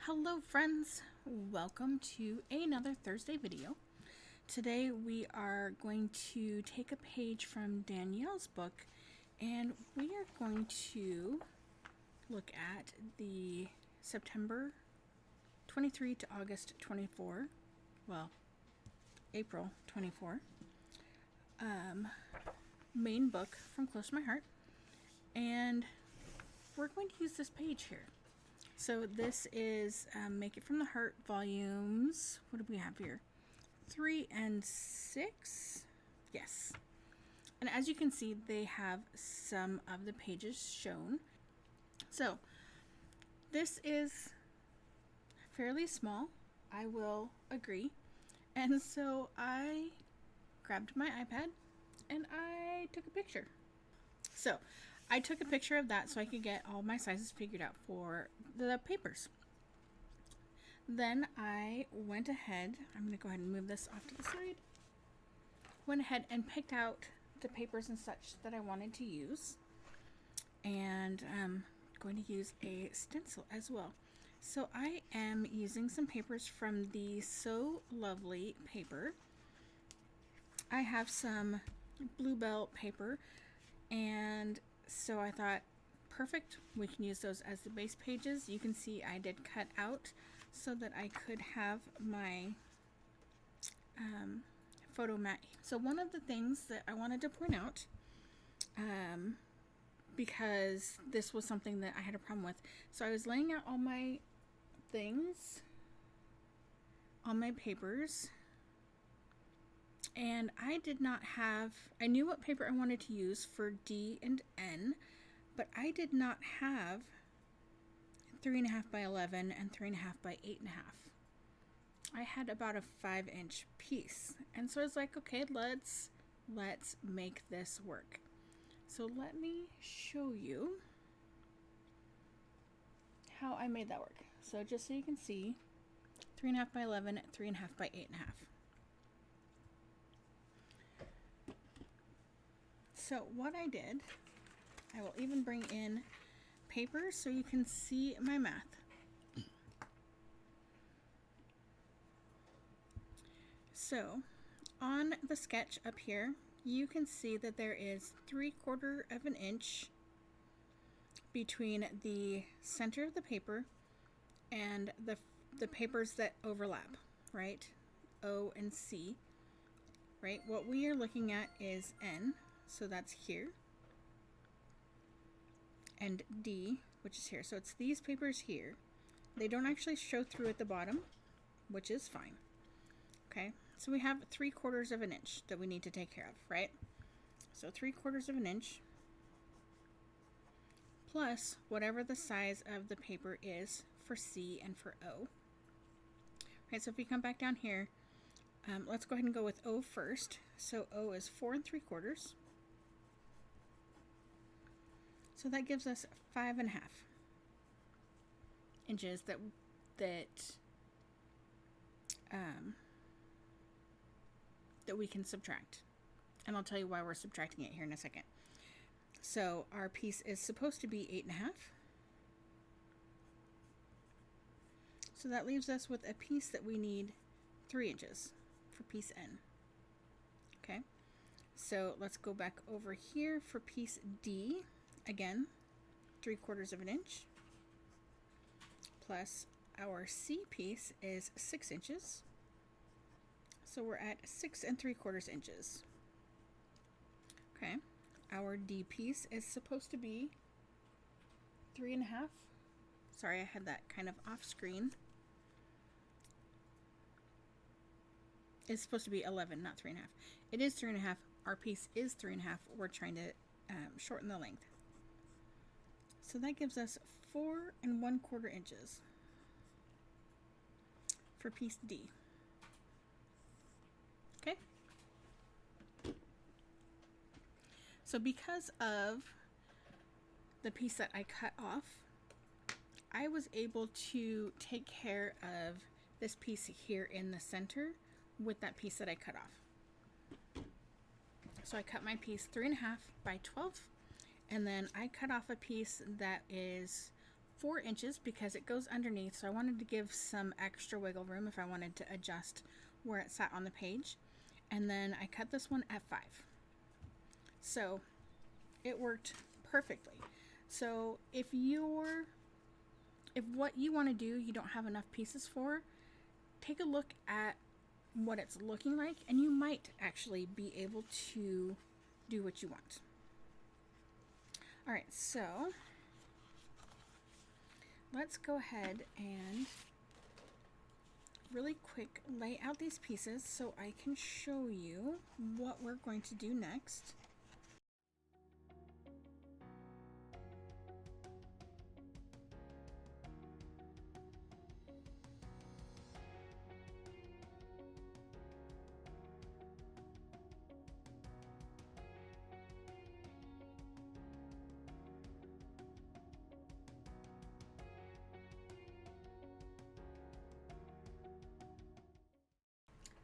Hello friends, welcome to another Thursday video. Today we are going to take a page from Danielle's book and we are going to look at the September 23 to August 24, well, April 24, main book from Close to My Heart, and we're going to use this page here. So this is Make It From the Heart volumes, what do we have here? 3 and 6? Yes. And as you can see, they have some of the pages shown. So this is fairly small, I will agree. And so I grabbed my iPad and I took a picture. So I took a picture of that so I could get all my sizes figured out for the papers. Then I went ahead, I'm going to go ahead and move this off to the side. Went ahead and picked out the papers and such that I wanted to use. And I'm going to use a stencil as well. So I am using some papers from the So Lovely paper. I have some Bluebell paper, and so I thought, perfect, we can use those as the base pages. You can see I did cut out so that I could have my photo mat. So one of the things that I wanted to point out, because this was something that I had a problem with, so I was laying out all my things on my papers, and I did not have, I knew what paper I wanted to use for D and N, but I did not have 3.5 by 11 and 3.5 by 8.5. I had about a 5-inch piece, and so I was like, okay, let's make this work. So let me show you how I made that work. So just so you can see, 3.5 by 11, 3.5 by 8.5. So what I did, I will even bring in paper so you can see my math. So on the sketch up here, you can see that there is 3/4 of an inch between the center of the paper and the papers that overlap, right? O and C, right? What we are looking at is N. So that's here, and D, which is here. So it's these papers here. They don't actually show through at the bottom, which is fine. Okay, so we have 3/4 of an inch that we need to take care of, right? So 3/4 of an inch plus whatever the size of the paper is for C and for O. Right, so if we come back down here, let's go ahead and go with O first. So O is 4 3/4. So that gives us 5.5 inches that we can subtract. And I'll tell you why we're subtracting it here in a second. So our piece is supposed to be 8.5. So that leaves us with a piece that we need 3 inches for piece N. Okay, so let's go back over here for piece D. Again, 3/4 of an inch, plus our C piece is 6 inches. So we're at 6 3/4 inches. Okay, our D piece is supposed to be 3.5. Sorry, I had that kind of off screen. It's supposed to be 11, not 3.5. It is 3.5. Our piece is 3.5. We're trying to shorten the length. So that gives us 4 1/4 inches for piece D. Okay. So because of the piece that I cut off, I was able to take care of this piece here in the center with that piece that I cut off. So I cut my piece 3.5 by 12. And then I cut off a piece that is 4 inches because it goes underneath, so I wanted to give some extra wiggle room if I wanted to adjust where it sat on the page. And then I cut this one at 5. So it worked perfectly. So if what you want to do you don't have enough pieces for, take a look at what it's looking like and you might actually be able to do what you want. All right, so let's go ahead and really quick lay out these pieces so I can show you what we're going to do next.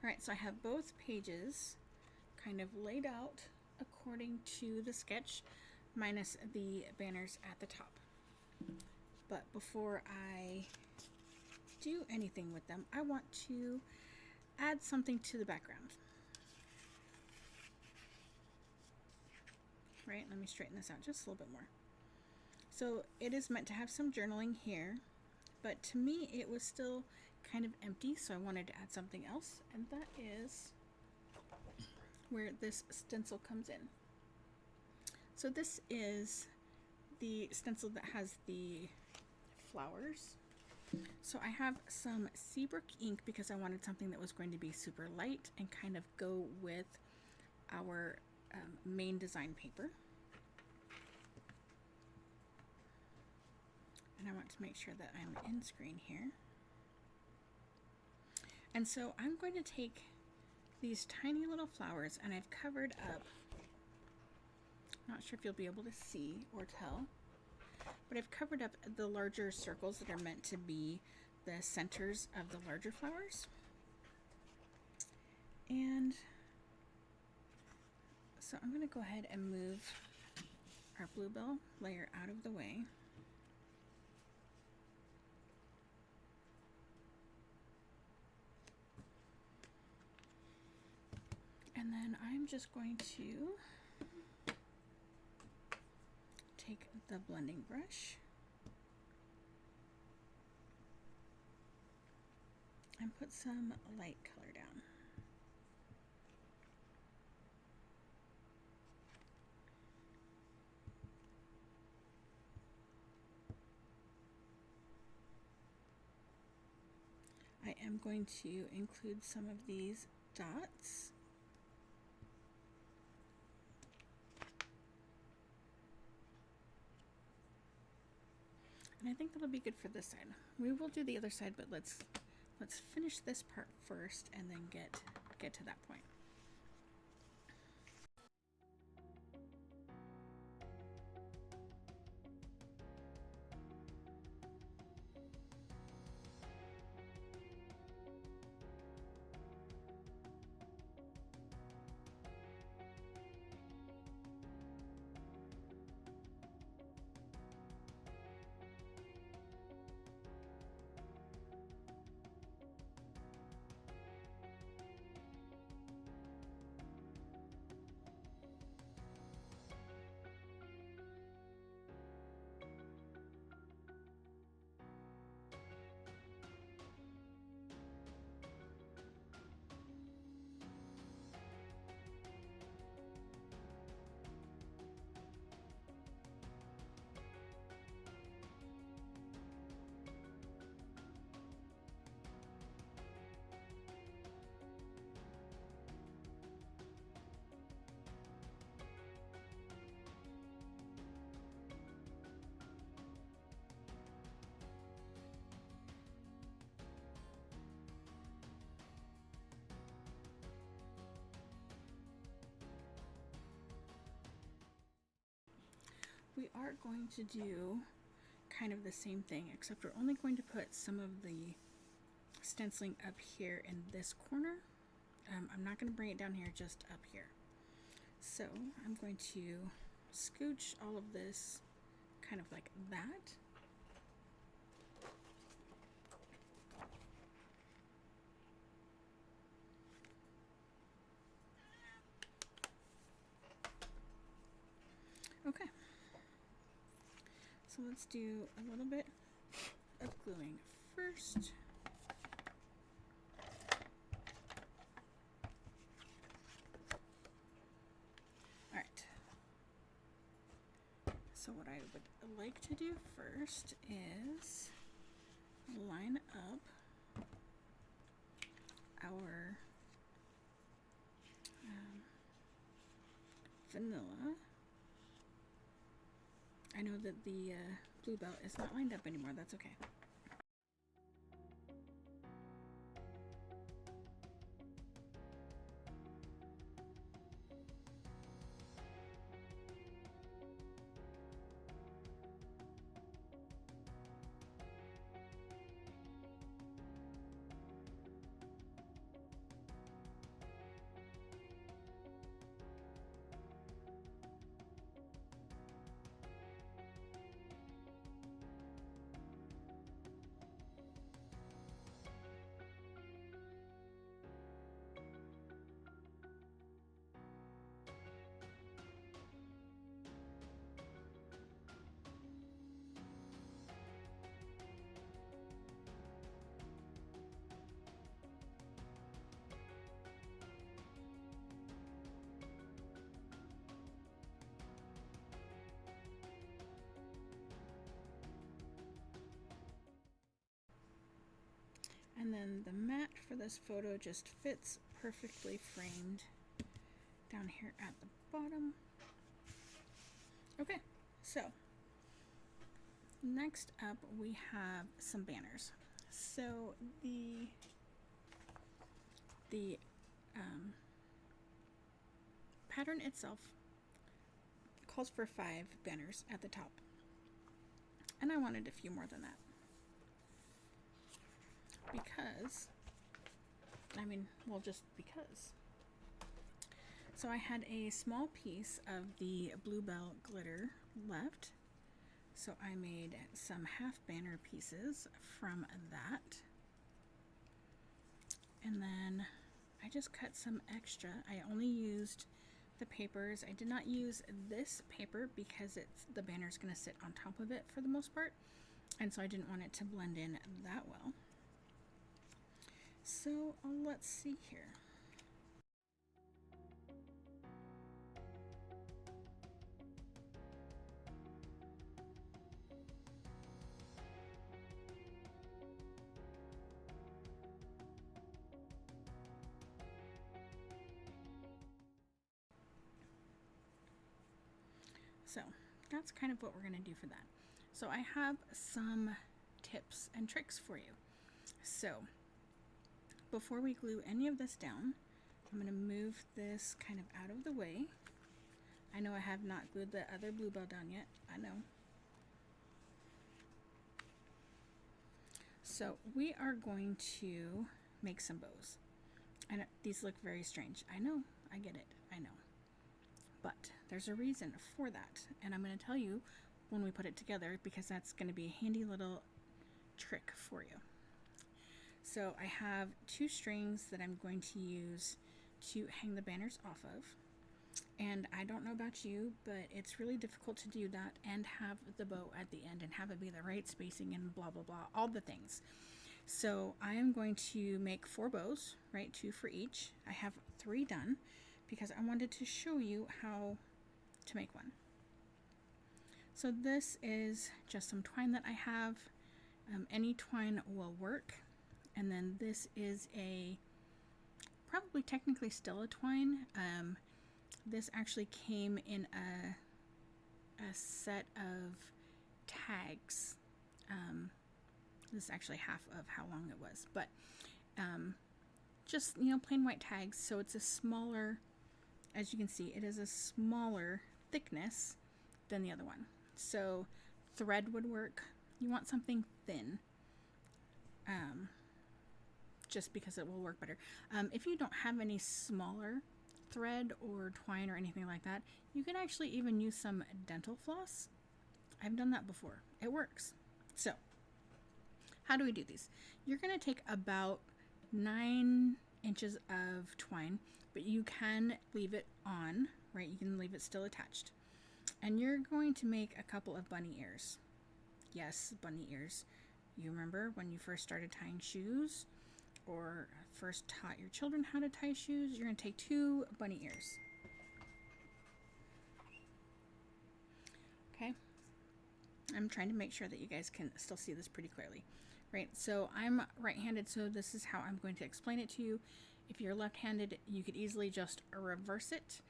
Alright, so I have both pages kind of laid out according to the sketch, minus the banners at the top. But before I do anything with them, I want to add something to the background. Right, let me straighten this out just a little bit more. So it is meant to have some journaling here, but to me it was still kind of empty, so I wanted to add something else, and that is where this stencil comes in. So this is the stencil that has the flowers. So I have some Seabrook ink because I wanted something that was going to be super light and kind of go with our main design paper. And I want to make sure that I'm in screen here. And so I'm going to take these tiny little flowers and I've covered up, not sure if you'll be able to see or tell, but I've covered up the larger circles that are meant to be the centers of the larger flowers. And so I'm going to go ahead and move our bluebell layer out of the way. And then I'm just going to take the blending brush and put some light color down. I am going to include some of these dots. And I think that'll be good for this side. We will do the other side, but let's finish this part first and then get to that point. We are going to do kind of the same thing, except we're only going to put some of the stenciling up here in this corner. I'm not going to bring it down here, just up here. So I'm going to scooch all of this kind of like that. So let's do a little bit of gluing first. Alright. So what I would like to do first is line up our vanilla. I know that the blue belt is not lined up anymore, that's okay. And then the mat for this photo just fits perfectly framed down here at the bottom. Okay, so next up we have some banners. So the pattern itself calls for 5 banners at the top, and I wanted a few more than that. Because, just because. So I had a small piece of the Bluebell glitter left, so I made some half banner pieces from that. And then I just cut some extra. I only used the papers. I did not use this paper because the banner is going to sit on top of it for the most part, and so I didn't want it to blend in that well. So let's see here. So that's kind of what we're going to do for that. So I have some tips and tricks for you. So before we glue any of this down, I'm going to move this kind of out of the way. I know I have not glued the other Bluebell down yet. I know. So we are going to make some bows. And these look very strange. I know. I get it. I know. But there's a reason for that. And I'm going to tell you when we put it together, because that's going to be a handy little trick for you. So I have 2 strings that I'm going to use to hang the banners off of. And I don't know about you, but it's really difficult to do that and have the bow at the end and have it be the right spacing and blah, blah, blah, all the things. So I am going to make 4 bows, right? 2 for each. I have 3 done because I wanted to show you how to make one. So this is just some twine that I have. Any twine will work. And then this is probably technically still a twine. This actually came in a set of tags. This is actually half of how long it was, but just, plain white tags. So it's a smaller, as you can see, it is a smaller thickness than the other one. So thread would work. You want something thin. Just because it will work better. If you don't have any smaller thread or twine or anything like that, you can actually even use some dental floss. I've done that before. It works. So, how do we do these? You're going to take about 9 inches of twine, but you can leave it on, right? You can leave it still attached. And you're going to make a couple of bunny ears. Yes, bunny ears. You remember when you first started tying shoes or first taught your children how to tie shoes? You're going to take 2 bunny ears. Okay. I'm trying to make sure that you guys can still see this pretty clearly. Right, so I'm right-handed, so this is how I'm going to explain it to you. If you're left-handed, you could easily just reverse it,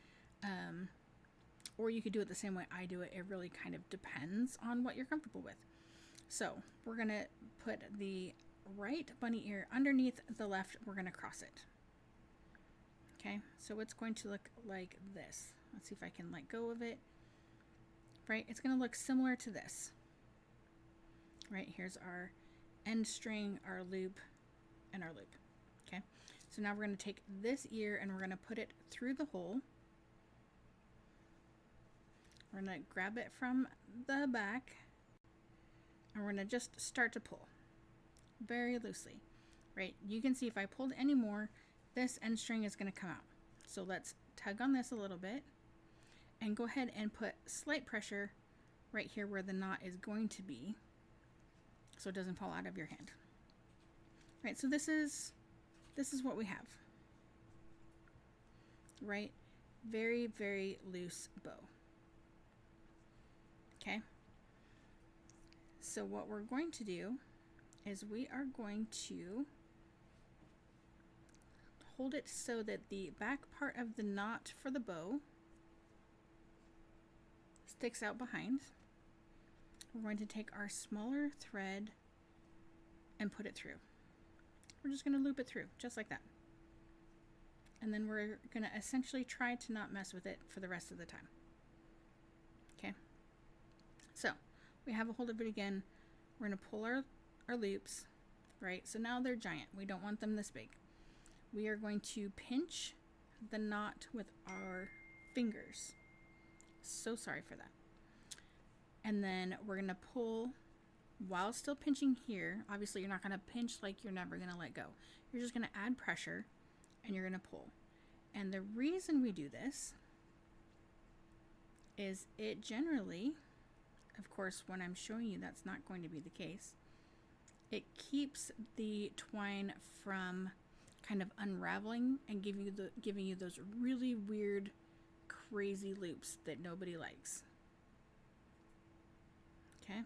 or you could do it the same way I do it. It really kind of depends on what you're comfortable with. So we're going to put the right bunny ear underneath the left. We're going to cross it. Okay, so it's going to look like this. Let's see if I can let go of it. Right, it's going to look similar to this. Right, here's our end string, our loop, and our loop. Okay, so now we're going to take this ear and we're going to put it through the hole. We're going to grab it from the back and we're going to just start to pull very loosely. Right, you can see if I pulled any more, this end string is going to come out. So let's tug on this a little bit and go ahead and put slight pressure right here where the knot is going to be, so it doesn't fall out of your hand. Right, so this is what we have. Right, very, very loose bow. Okay, so what we're going to do is we are going to hold it so that the back part of the knot for the bow sticks out behind. We're going to take our smaller thread and put it through. We're just going to loop it through just like that. And then we're going to essentially try to not mess with it for the rest of the time. Okay. So we have a hold of it again. We're going to pull our loops, right? So now they're giant. We don't want them this big. We are going to pinch the knot with our fingers. So sorry for that. And then we're going to pull while still pinching here. Obviously, you're not going to pinch like you're never going to let go. You're just going to add pressure and you're going to pull. And the reason we do this is it generally, of course, when I'm showing you that's not going to be the case, it keeps the twine from kind of unraveling and giving you those really weird, crazy loops that nobody likes. Okay,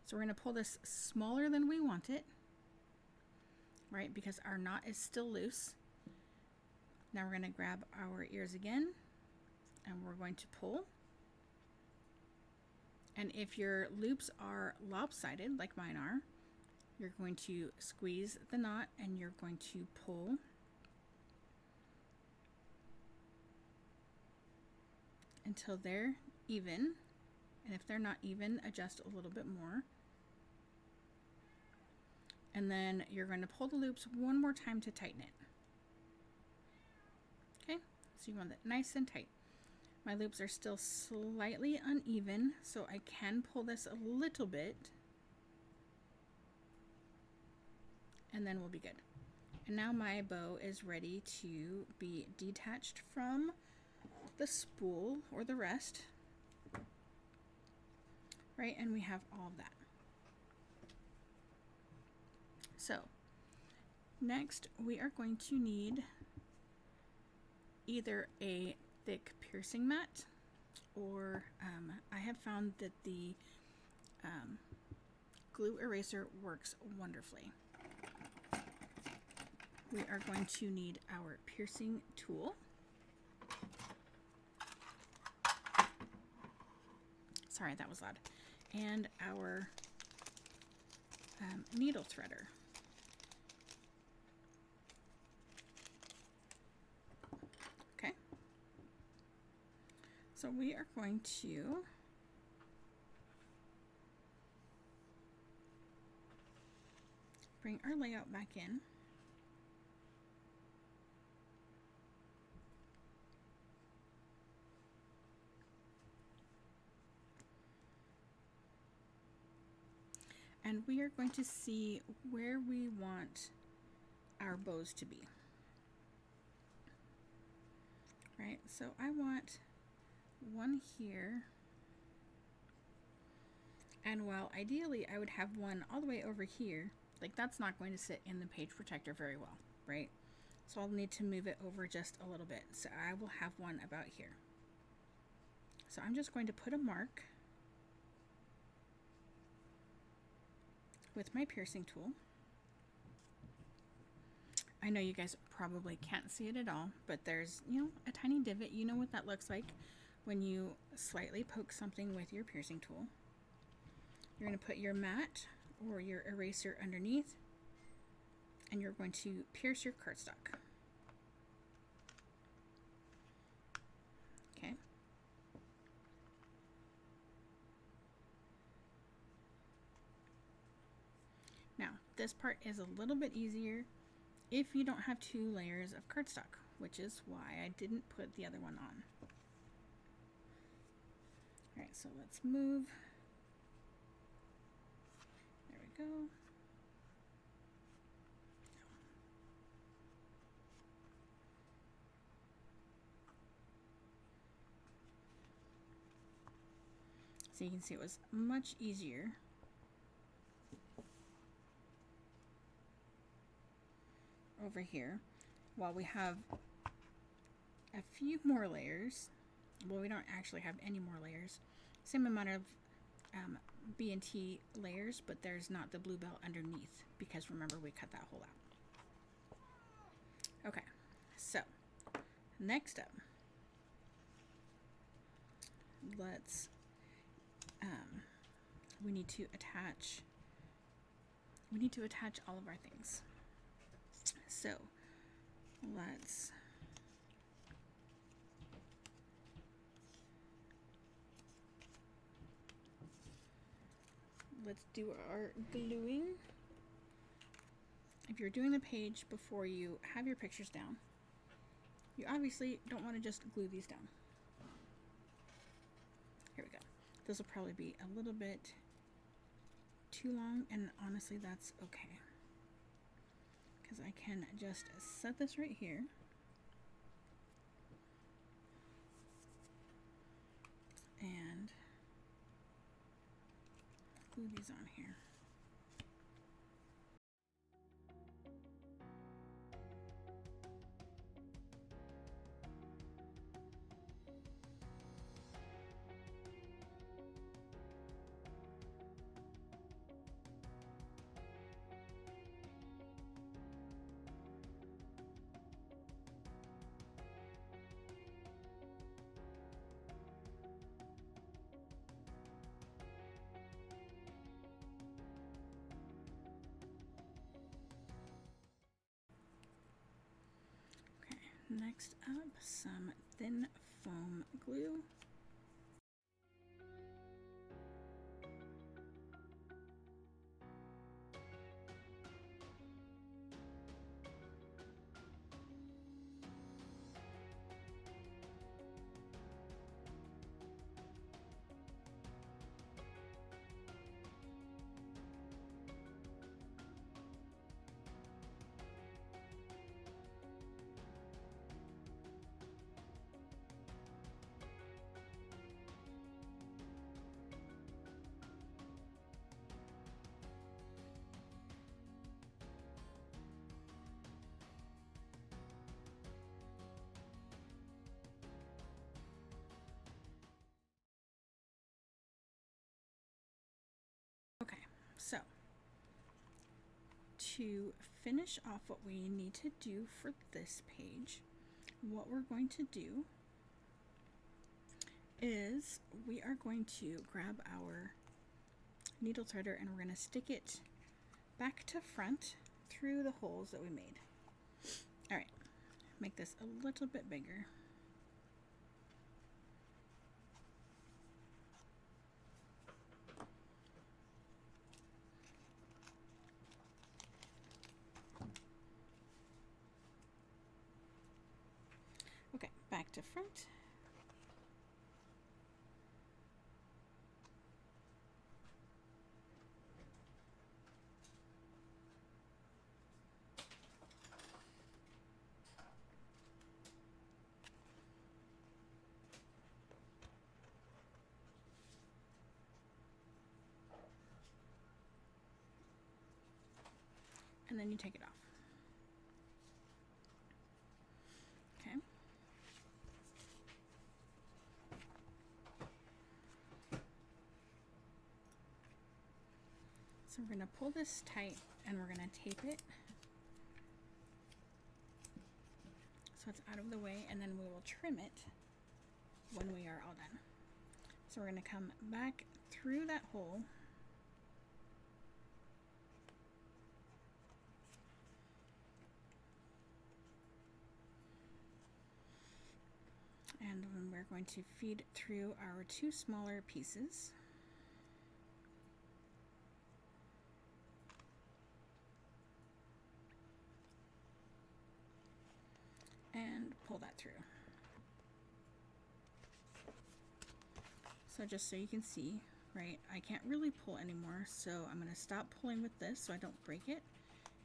so we're going to pull this smaller than we want it, right, because our knot is still loose. Now we're going to grab our ears again and we're going to pull. And if your loops are lopsided like mine are, you're going to squeeze the knot and you're going to pull. Until they're even. And if they're not even, adjust a little bit more. And then you're going to pull the loops one more time to tighten it. Okay, so you want it nice and tight. My loops are still slightly uneven, so I can pull this a little bit. And then we'll be good. And now my bow is ready to be detached from the spool or the rest. Right, and we have all of that. So next we are going to need either a thick piercing mat or I have found that the glue eraser works wonderfully. We are going to need our piercing tool. Sorry, that was loud. And our needle threader. Okay. So we are going to bring our layout back in. And we are going to see where we want our bows to be. Right, so I want one here And while ideally I would have one all the way over here, like that's not going to sit in the page protector very well, right? So I'll need to move it over just a little bit. So I will have one about here. So I'm just going to put a mark with my piercing tool. I know you guys probably can't see it at all, but there's, a tiny divot. You know what that looks like when you slightly poke something with your piercing tool. You're going to put your mat or your eraser underneath, and you're going to pierce your cardstock. Okay. Now, this part is a little bit easier if you don't have 2 layers of cardstock, which is why I didn't put the other one on. All right, so let's move. There we go. So you can see it was much easier over here. While we have a few more layers, well, we don't actually have any more layers. Same amount of B&T layers, but there's not the blue bell underneath because remember we cut that hole out. Okay, so next up, let's we need to attach all of our things. So let's do our gluing. If you're doing the page before you have your pictures down, you obviously don't want to just glue these down. Here we go. This will probably be a little bit too long, and honestly that's okay, because I can just set this right here and glue these on here. Next up, some thin foam glue. Okay, so to finish off what we need to do for this page, what we're going to do is we are going to grab our needle threader and we're going to stick it back to front through the holes that we made. All right, make this a little bit bigger. Okay, back to front. and then you take it off. Okay. So we're going to pull this tight and we're going to tape it so it's out of the way, and then we will trim it when we are all done. So we're going to come back through that hole and then we're going to feed through our two smaller pieces. And pull that through. So just so you can see, right, I can't really pull anymore, so I'm going to stop pulling with this so I don't break it.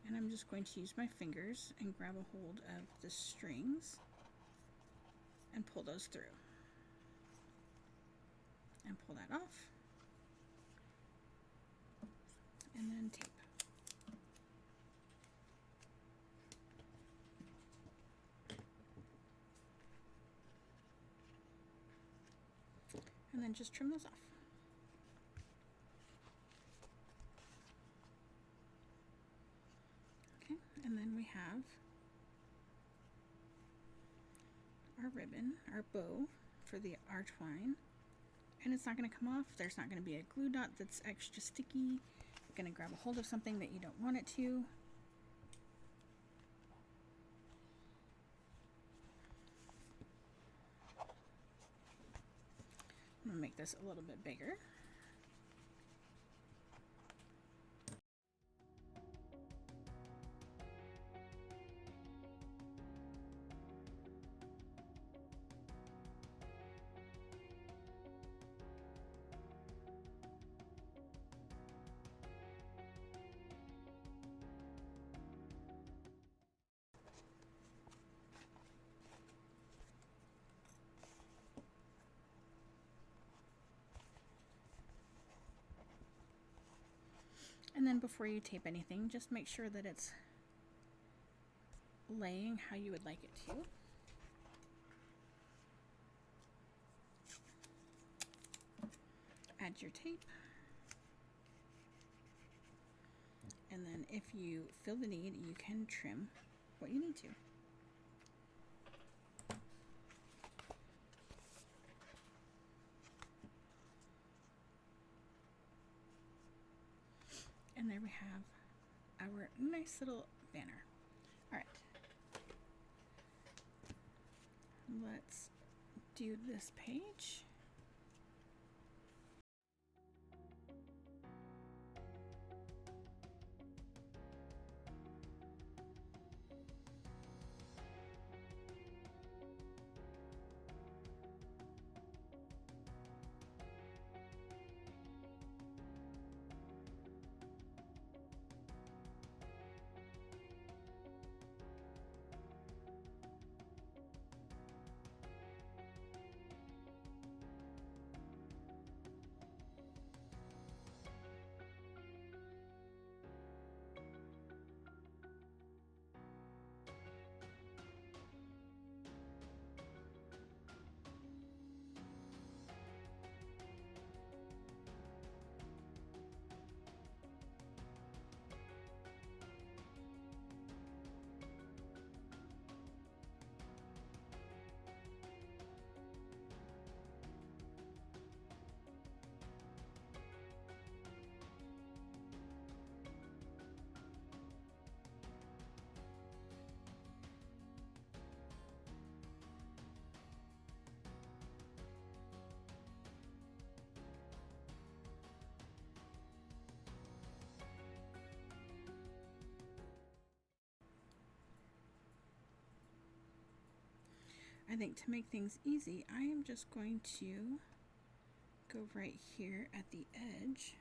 And I'm just going to use my fingers and grab a hold of the strings and pull those through. And pull that off. And then tape. And then just trim those off. Okay, and then we have our ribbon, our bow for the our twine. And it's not going to come off. There's not going to be a glue dot that's extra sticky. You're going to grab a hold of something that you don't want it to. I'm going to make this a little bit bigger. And then before you tape anything, just make sure that it's laying how you would like it to. Add your tape. And then if you feel the need, you can trim what you need to. And there we have our nice little banner. All right, let's do this page. I think to make things easy, I am just going to go right here at the edge .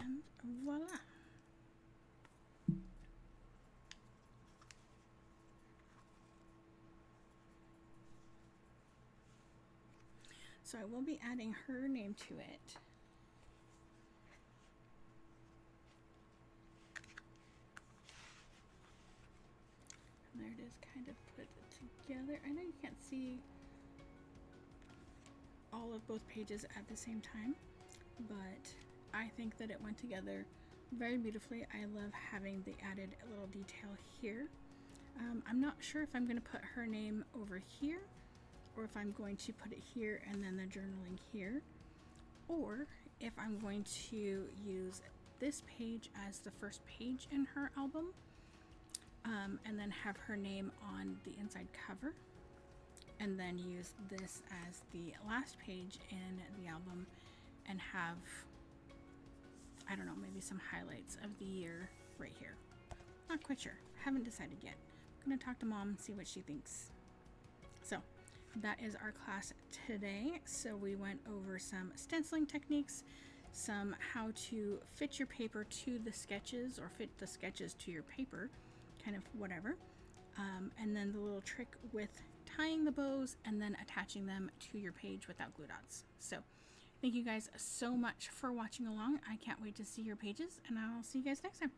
And voila. So I will be adding her name to it. And there it is, kind of put it together. I know you can't see all of both pages at the same time, but I think that it went together very beautifully. I love having the added little detail here. I'm not sure if I'm going to put her name over here, or if I'm going to put it here and then the journaling here, or if I'm going to use this page as the first page in her album, and then have her name on the inside cover, and then use this as the last page in the album and have, I don't know, maybe some highlights of the year right here. Not quite sure. Haven't decided yet. I'm going to talk to Mom and see what she thinks. So that is our class today. So we went over some stenciling techniques, some how to fit your paper to the sketches or fit the sketches to your paper, kind of whatever. And then the little trick with tying the bows and then attaching them to your page without glue dots. So thank you guys so much for watching along. I can't wait to see your pages, and I'll see you guys next time.